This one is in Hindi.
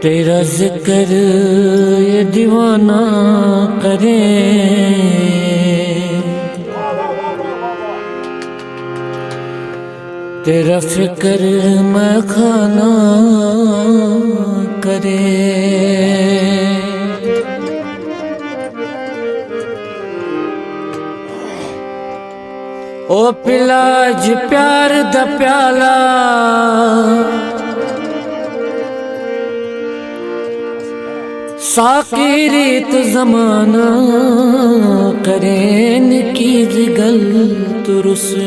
तेरा जिक्र ये दीवाना करे, तेरा फिक्र मैं खाना करे। ओ पिलाज प्यार दा प्याला, साकी रीत जमाना करे, निकी गल तुरसे